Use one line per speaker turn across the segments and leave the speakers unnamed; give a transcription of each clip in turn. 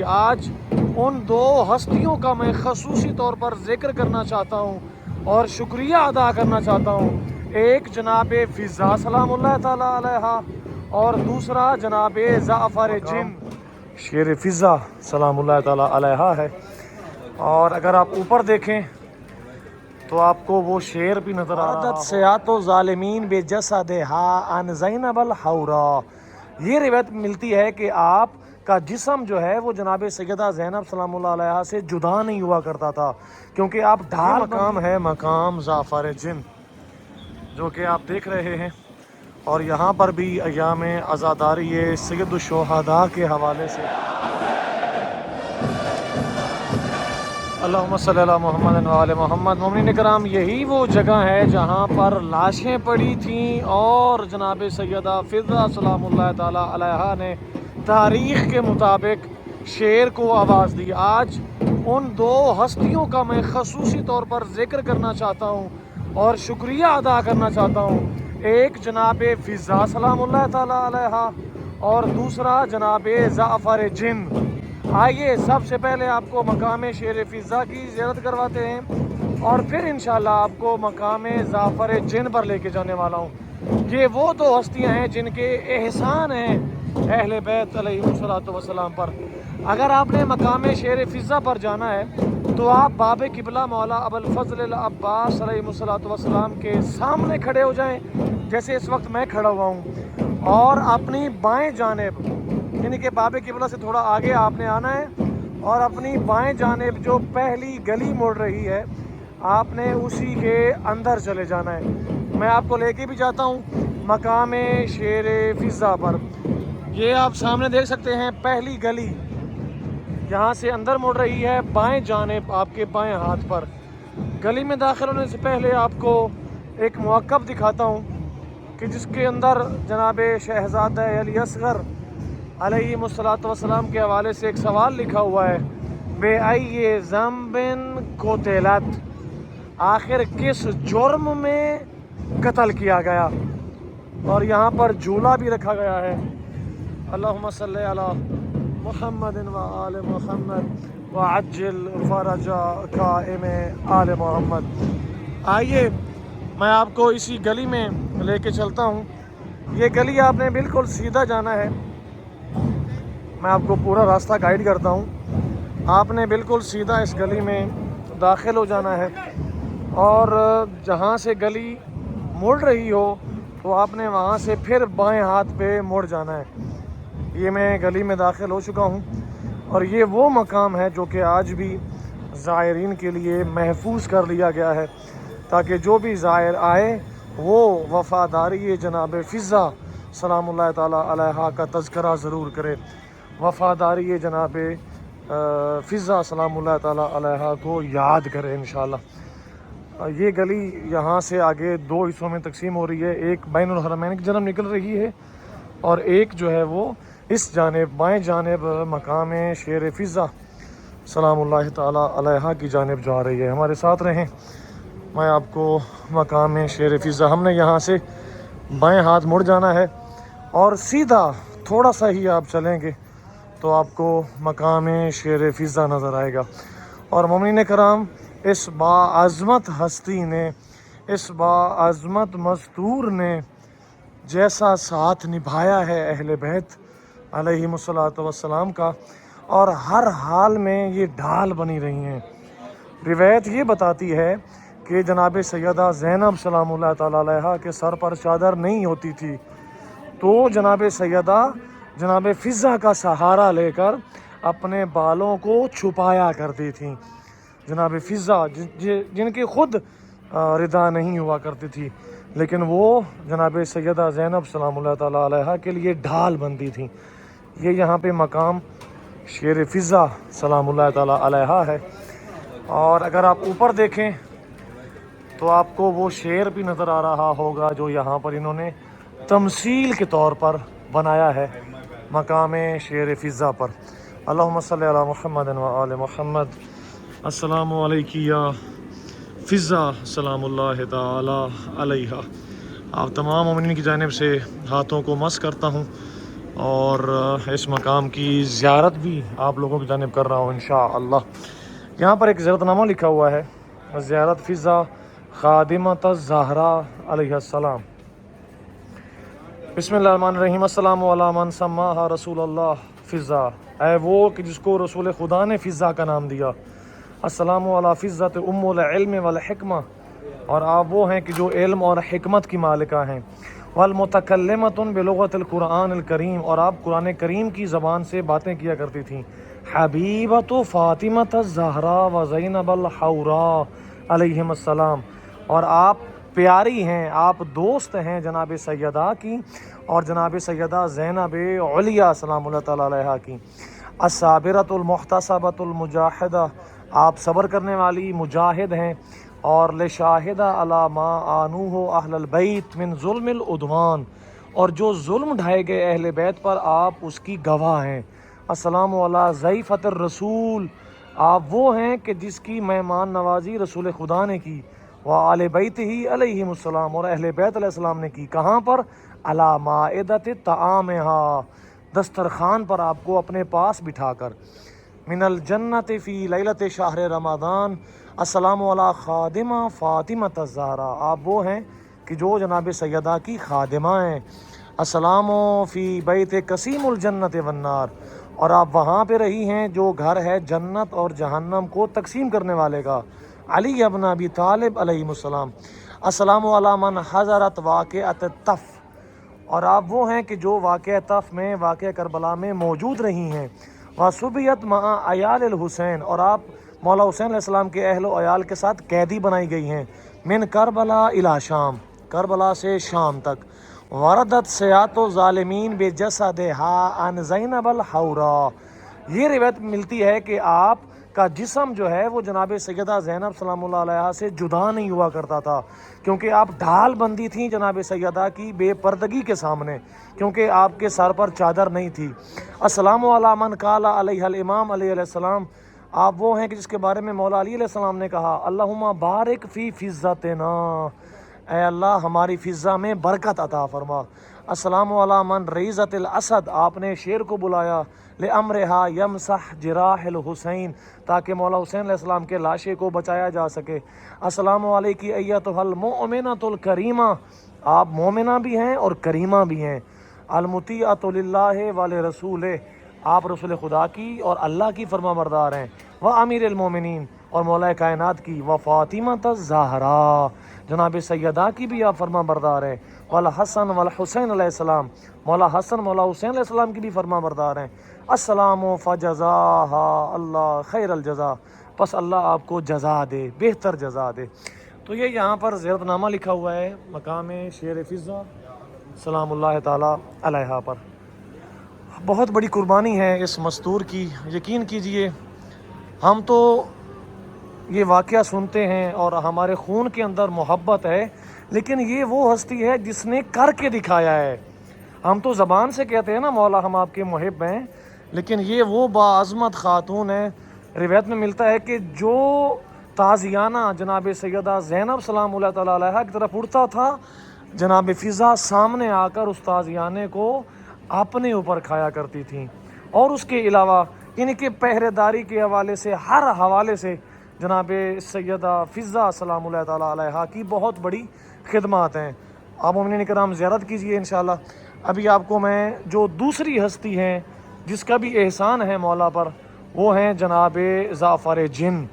آج ان دو ہستیوں کا میں خصوصی طور پر ذکر کرنا چاہتا ہوں اور شکریہ ادا کرنا چاہتا ہوں۔ ایک جناب فضا سلام اللہ تعالیٰ علیہ اور دوسرا جناب جعفر جن شیر فضا سلام اللہ تعالیٰ علیہ ہے۔ اور اگر آپ اوپر دیکھیں تو آپ کو وہ شیر بھی نظر آ رہا ہے، سیات و ظالمین بے جسدہا ان زینب الحورا۔ یہ روایت ملتی ہے کہ آپ کا جسم جو ہے وہ جناب سیدہ زینب سلام اللہ علیہ سے جدا نہیں ہوا کرتا تھا، کیونکہ آپ ڈھال مقام ہے مقام جعفر جن جو کہ آپ دیکھ رہے ہیں۔ اور یہاں پر بھی ایام عزاداری سید الشہداء کے حوالے سے اللہم صلی علی محمد و آل محمد۔ مومنین کرام، یہی وہ جگہ ہے جہاں پر لاشیں پڑی تھیں اور جناب سیدہ فضا سلام اللہ تعالیٰ علیہ نے تاریخ کے مطابق شیر کو آواز دی۔ آج ان دو ہستیوں کا میں خصوصی طور پر ذکر کرنا چاہتا ہوں اور شکریہ ادا کرنا چاہتا ہوں۔ ایک جناب فضا سلام اللہ تعالیٰ علیہ اور دوسرا جناب جعفر جن۔ آئیے سب سے پہلے آپ کو مقام شیر فضا کی زیارت کرواتے ہیں اور پھر انشاءاللہ آپ کو مقام جعفر جن پر لے کے جانے والا ہوں۔ یہ وہ دو ہستیاں ہیں جن کے احسان ہیں اہل بیت علیہ الصلوۃ والسلام پر۔ اگر آپ نے مقام شیر فضا پر جانا ہے تو آپ باب قبلہ مولا ابوالفضل العباس علیہ الصلوۃ والسلام کے سامنے کھڑے ہو جائیں، جیسے اس وقت میں کھڑا ہوا ہوں، اور اپنی بائیں جانب یعنی کہ باب قبلہ سے تھوڑا آگے آپ نے آنا ہے اور اپنی بائیں جانب جو پہلی گلی مڑ رہی ہے آپ نے اسی کے اندر چلے جانا ہے۔ میں آپ کو لے کے بھی جاتا ہوں مقام شیر فضا پر۔ یہ آپ سامنے دیکھ سکتے ہیں پہلی گلی یہاں سے اندر مڑ رہی ہے بائیں جانب آپ کے بائیں ہاتھ پر۔ گلی میں داخل ہونے سے پہلے آپ کو ایک موقف دکھاتا ہوں کہ جس کے اندر جناب شہزادہ علی اصغر علیہ الصلوۃ والسلام کے حوالے سے ایک سوال لکھا ہوا ہے، بے ای ذنب قتلت، آخر کس جرم میں قتل کیا گیا؟ اور یہاں پر جھولا بھی رکھا گیا ہے، اللہم صلی علی محمد و آل محمد وعجل فرج قائم آل محمد۔ آئیے میں آپ کو اسی گلی میں لے کے چلتا ہوں۔ یہ گلی آپ نے بالکل سیدھا جانا ہے، میں آپ کو پورا راستہ گائیڈ کرتا ہوں۔ آپ نے بالکل سیدھا اس گلی میں داخل ہو جانا ہے اور جہاں سے گلی مڑ رہی ہو تو آپ نے وہاں سے پھر بائیں ہاتھ پہ مڑ جانا ہے۔ یہ میں گلی میں داخل ہو چکا ہوں اور یہ وہ مقام ہے جو کہ آج بھی زائرین کے لیے محفوظ کر لیا گیا ہے تاکہ جو بھی زائر آئے وہ وفاداری جناب فضا سلام اللہ تعالیٰ علیہ کا تذکرہ ضرور کرے، وفاداری جناب فضا سلام اللہ تعالیٰ علیہ کو یاد کرے انشاءاللہ۔ یہ گلی یہاں سے آگے دو حصوں میں تقسیم ہو رہی ہے، ایک بین الحرمین کی جانب نکل رہی ہے اور ایک جو ہے وہ اس جانب بائیں جانب مقام شیر فضا سلام اللہ تعالیٰ علیہ کی جانب جا رہی ہے۔ ہمارے ساتھ رہیں، میں آپ کو مقام شیر فضا، ہم نے یہاں سے بائیں ہاتھ مڑ جانا ہے اور سیدھا تھوڑا سا ہی آپ چلیں گے تو آپ کو مقام شیر فضا نظر آئے گا۔ اور مومنین کرام، اس باعظمت ہستی نے، اس باعظمت مستور نے جیسا ساتھ نبھایا ہے اہل بیت علیہ الصلوۃ والسلام کا، اور ہر حال میں یہ ڈھال بنی رہی ہیں۔ روایت یہ بتاتی ہے کہ جناب سیدہ زینب سلام اللہ تعالیٰ علیہ کے سر پر چادر نہیں ہوتی تھی تو جناب سیدہ جناب فضا کا سہارا لے کر اپنے بالوں کو چھپایا کرتی تھیں۔ جناب فضا جن کی خود رضا نہیں ہوا کرتی تھی، لیکن وہ جناب سیدہ زینب سلام اللہ تعالیٰ علیہ کے لیے ڈھال بنتی تھیں۔ یہ یہاں پہ مقام شیر فضا سلام اللہ تعالیٰ علیہ ہے۔ اور اگر آپ اوپر دیکھیں تو آپ کو وہ شیر بھی نظر آ رہا ہوگا جو یہاں پر انہوں نے تمثیل کے طور پر بنایا ہے مقام شیر فضا پر۔ اللہم صلی علی محمد و آل محمد۔ السلام علیکم یا فضا سلام اللہ تعالی علیہ۔ آپ تمام مومنین کی جانب سے ہاتھوں کو مس کرتا ہوں اور اس مقام کی زیارت بھی آپ لوگوں کی جانب کر رہا ہوں انشاءاللہ۔ یہاں پر ایک زیارت نامہ لکھا ہوا ہے، زیارت فضا خادمۃ الزہرا علیہ السلام۔ بسم اللہ الرحمن الرحیم۔ السلام علی من سماہا رسول اللہ فضا، اے وہ کہ جس کو رسول خدا نے فضا کا نام دیا۔ السلام علی فضت ام العلم والحکمہ، اور آپ وہ ہیں کہ جو علم اور حکمت کی مالکہ ہیں۔ والمتکلمۃ بلغت القرآن الکریم، اور آپ قرآن کریم کی زبان سے باتیں کیا کرتی تھیں۔ حبیبۃ فاطمۃ الزہرا و زینب الحوراء علیہم السلام، اور آپ پیاری ہیں، آپ دوست ہیں جناب سیدہ کی اور جناب سیدہ زینب علیہ سلام اللہ تعالیٰ علیہ کی۔ الصابرۃ المحتسبۃ المجاہدہ، آپ صبر کرنے والی مجاہد ہیں۔ اور لشاہدہ علی ما آنوہ اہل البیت من ظلم العدوان، اور جو ظلم ڈھائے گئے اہل بیت پر آپ اس کی گواہ ہیں۔ السلام علی ضیفۃ الرسول، آپ وہ ہیں کہ جس کی مہمان نوازی رسول خدا نے کی۔ وآل بیتہ علیہم السلام، اور اہل بیت علیہ السلام نے کی۔ کہاں پر؟ علی مائدۃ طعامہا، دسترخوان پر آپ کو اپنے پاس بٹھا کر۔ من الجنت فی لیلۃ شہر رمضان، السلام علی خادمہ فاطمۃ الزہرا، آپ وہ ہیں کہ جو جناب سیدہ کی خادمہ ہیں۔ السلام فی بیت قسیم الجنت والنار، اور آپ وہاں پہ رہی ہیں جو گھر ہے جنت اور جہنم کو تقسیم کرنے والے کا، علی ابن ابی طالب علیہ السلام۔ السلام علی من حضرت واقعۃ طف، اور آپ وہ ہیں کہ جو واقعہ طف میں، واقعہ کربلا میں موجود رہی ہیں۔ وصبیت مع عیال الحسین، اور آپ مولا حسین علیہ السلام کے اہل و عیال کے ساتھ قیدی بنائی گئی ہیں۔ من کربلا الی شام، کربلا سے شام تک۔ وردت سیات الظالمین بجسدہا عن زینب الحوراء، یہ روایت ملتی ہے کہ آپ کا جسم جو ہے وہ جناب سیدہ زینب سلام اللہ علیہ سے جدا نہیں ہوا کرتا تھا، کیونکہ آپ ڈھال بندی تھیں جناب سیدہ کی بے پردگی کے سامنے، کیونکہ آپ کے سر پر چادر نہیں تھی۔ السلام علی من قال علیہ الامام علیہ السلام، آپ وہ ہیں کہ جس کے بارے میں مولا علی علیہ السلام نے کہا، اللہم بارک فی فضتنا، اے اللہ ہماری فضا میں برکت عطا فرما۔ السلام علی من ریزت الاسد، آپ نے شیر کو بلایا، لامرہا یمسح جراح الحسین، تاکہ مولا حسین علیہ السلام کے لاشے کو بچایا جا سکے۔ السلام علیکی ایتھا المؤمنۃ الکریمہ، آپ مومنہ بھی ہیں اور کریمہ بھی ہیں۔ المطیعۃ للہ ولرسولہ، آپ رسول خدا کی اور اللہ کی فرما بردار ہیں۔ وامیر المومنین، اور مولا کائنات کی۔ وفاطمۃ الزہرا، جناب سیدہ کی بھی آپ فرما بردار ہیں۔ والحسن والحسین علیہ السلام، مولا حسن مولا حسین علیہ السلام کی بھی فرما بردار ہیں۔ السلام فجزاہا اللہ خیر الجزا، پس اللہ آپ کو جزا دے، بہتر جزا دے۔ تو یہ یہاں پر زیارت نامہ لکھا ہوا ہے مقام شیر فضا سلام اللہ تعالیٰ علیہ پر۔ بہت بڑی قربانی ہے اس مستور کی، یقین کیجئے ہم تو یہ واقعہ سنتے ہیں اور ہمارے خون کے اندر محبت ہے، لیکن یہ وہ ہستی ہے جس نے کر کے دکھایا ہے۔ ہم تو زبان سے کہتے ہیں نا مولا ہم آپ کے محب ہیں، لیکن یہ وہ باعظمت خاتون ہے۔ روایت میں ملتا ہے کہ جو تازیانہ جناب سیدہ زینب سلام اللہ تعالیٰ علیہ کی طرف اڑتا تھا، جناب فضا سامنے آ کر اس تازیانے کو اپنے اوپر کھایا کرتی تھیں۔ اور اس کے علاوہ یعنی کہ پہرے داری کے حوالے سے، ہر حوالے سے جناب سیدہ فضا سلام اللہ تعالیٰ علیہ کی بہت بڑی خدمات ہیں۔ آپ مومنین کرام زیارت کیجئے انشاءاللہ۔ ابھی آپ کو میں جو دوسری ہستی ہیں جس کا بھی احسان ہے مولا پر، وہ ہیں جناب جعفر جن،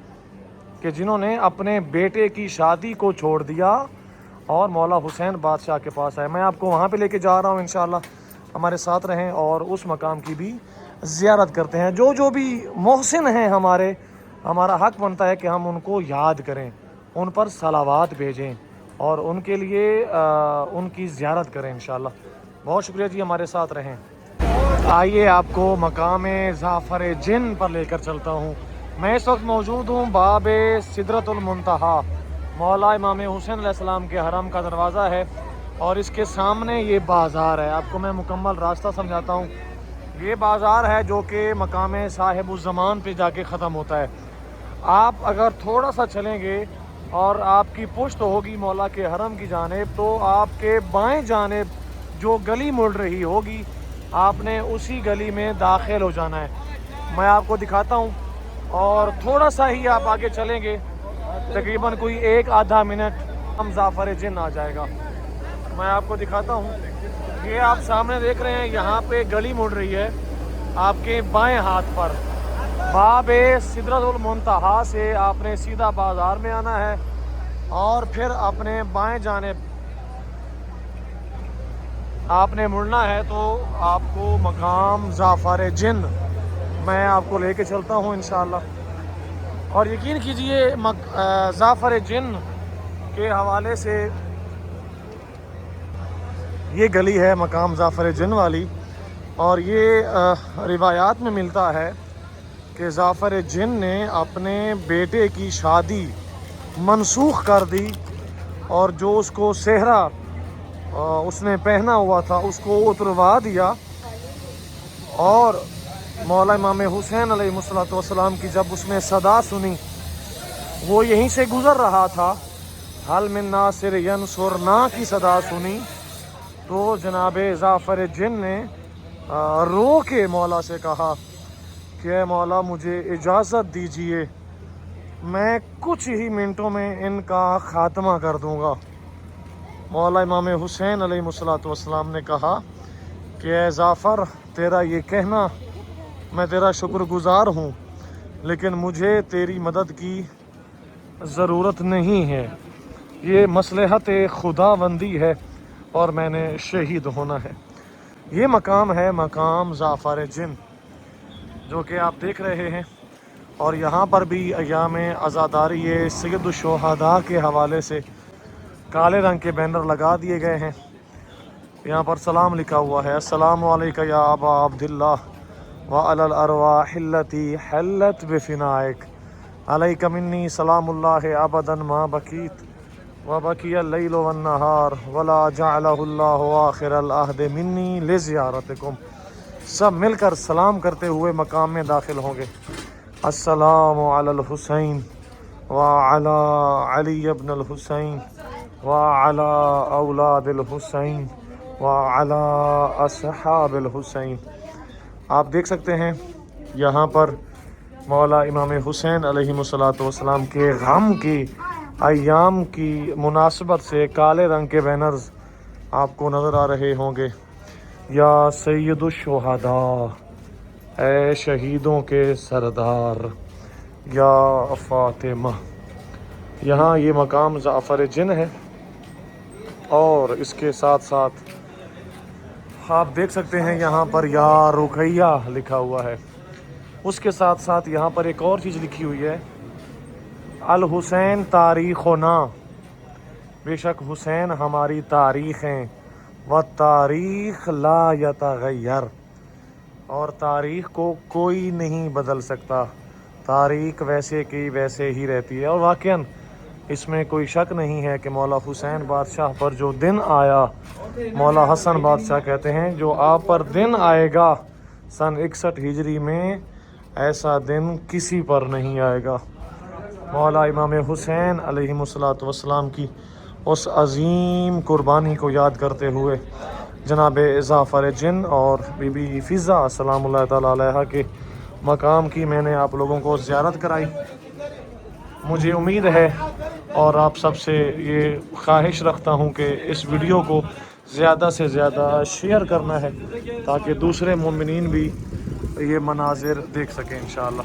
کہ جنہوں نے اپنے بیٹے کی شادی کو چھوڑ دیا اور مولا حسین بادشاہ کے پاس آئے۔ میں آپ کو وہاں پہ لے کے جا رہا ہوں انشاءاللہ، ہمارے ساتھ رہیں اور اس مقام کی بھی زیارت کرتے ہیں۔ جو بھی محسن ہیں ہمارا حق بنتا ہے کہ ہم ان کو یاد کریں، ان پر صلوات بھیجیں اور ان کے لیے ان کی زیارت کریں انشاءاللہ۔ بہت شکریہ جی، ہمارے ساتھ رہیں۔ آئیے آپ کو مقام جعفر جن پر لے کر چلتا ہوں۔ میں اس وقت موجود ہوں باب سدرۃ المنتہا، مولا امام حسین علیہ السلام کے حرم کا دروازہ ہے، اور اس کے سامنے یہ بازار ہے۔ آپ کو میں مکمل راستہ سمجھاتا ہوں۔ یہ بازار ہے جو کہ مقام صاحب الزمان پہ جا کے ختم ہوتا ہے۔ آپ اگر تھوڑا سا چلیں گے اور آپ کی پشت ہوگی مولا کے حرم کی جانب، تو آپ کے بائیں جانب جو گلی مڑ رہی ہوگی آپ نے اسی گلی میں داخل ہو جانا ہے. میں آپ کو دکھاتا ہوں اور تھوڑا سا ہی آپ آگے چلیں گے, تقریباً کوئی 1-آدھا منٹ ہم ظافر جن آ جائے گا. میں آپ کو دکھاتا ہوں. یہ آپ سامنے دیکھ رہے ہیں, یہاں پہ گلی مڑ رہی ہے آپ کے بائیں ہاتھ پر. باب سدرۃ المنتہا سے آپ نے سیدھا بازار میں آنا ہے اور پھر اپنے بائیں جانب آپ نے مڑنا ہے تو آپ کو مقام ظافر جن میں آپ کو لے کے چلتا ہوں انشاءاللہ. اور یقین کیجئے ظافر جن کے حوالے سے یہ گلی ہے مقام ظافر جن والی, اور یہ روایات میں ملتا ہے کہ ظافر جن نے اپنے بیٹے کی شادی منسوخ کر دی, اور جو اس کو صحرا اس نے پہنا ہوا تھا اس کو اتروا دیا. اور مولا امام حسین علیہ السلام کی جب اس نے صدا سنی, وہ یہیں سے گزر رہا تھا, حل من ناصر ینصرنا کی صدا سنی, تو جناب ظافر جن نے رو کے مولا سے کہا کہ اے مولا مجھے اجازت دیجئے, میں کچھ ہی منٹوں میں ان کا خاتمہ کر دوں گا. مولا امام حسین علیہ السلام نے کہا کہ اے ظافر, تیرا یہ کہنا میں تیرا شکر گزار ہوں, لیکن مجھے تیری مدد کی ضرورت نہیں ہے, یہ مصلحت خداوندی ہے اور میں نے شہید ہونا ہے. یہ مقام ہے مقام ظافر جن جو کہ آپ دیکھ رہے ہیں. اور یہاں پر بھی ایام عزاداری سید الشہداء کے حوالے سے کالے رنگ کے بینر لگا دیے گئے ہیں. یہاں پر سلام لکھا ہوا ہے, السلام علیکم یا ابا عبداللہ وعلی الارواح التی حلت بفنائک, علیک منی سلام اللہ ابدا ما بکیت وبکی اللیل والنہار ولا جعلہ اللہ آخر العہد منی لزیارتکم. سب مل کر سلام کرتے ہوئے مقام میں داخل ہوں گے. السلام علی الحسین وعلی علی ابن الحسین وعلی اولاد الحسین وعلی اصحاب الحسین. آپ دیکھ سکتے ہیں یہاں پر مولا امام حسین علیہ السلام کے غم کی ایام کی مناسبت سے کالے رنگ کے بینرز آپ کو نظر آ رہے ہوں گے. یا سید الشہداء, اے شہیدوں کے سردار, یا فاطمہ. یہاں یہ مقام ظافر جن ہے, اور اس کے ساتھ ساتھ آپ دیکھ سکتے ہیں یہاں پر یا رقیہ لکھا ہوا ہے. اس کے ساتھ ساتھ یہاں پر ایک اور چیز لکھی ہوئی ہے, الحسین تاریخنا, بے شک حسین ہماری تاریخ ہیں, والتاریخ لا یتغیر, اور تاریخ کو کوئی نہیں بدل سکتا, تاریخ ویسے کی ویسے ہی رہتی ہے. اور واقعاً اس میں کوئی شک نہیں ہے کہ مولا حسین بادشاہ پر جو دن آیا, مولا حسن بادشاہ کہتے ہیں جو آپ پر دن آئے گا سن 61 ہجری میں, ایسا دن کسی پر نہیں آئے گا. مولا امام حسین علیہ السلام کی اس عظیم قربانی کو یاد کرتے ہوئے جناب ظافر جن اور بی بی فضہ سلام اللہ تعالیٰ علیہ کے مقام کی میں نے آپ لوگوں کو زیارت کرائی. مجھے امید ہے اور آپ سب سے یہ خواہش رکھتا ہوں کہ اس ویڈیو کو زیادہ سے زیادہ شیئر کرنا ہے تاکہ دوسرے مومنین بھی یہ مناظر دیکھ سکیں انشاءاللہ.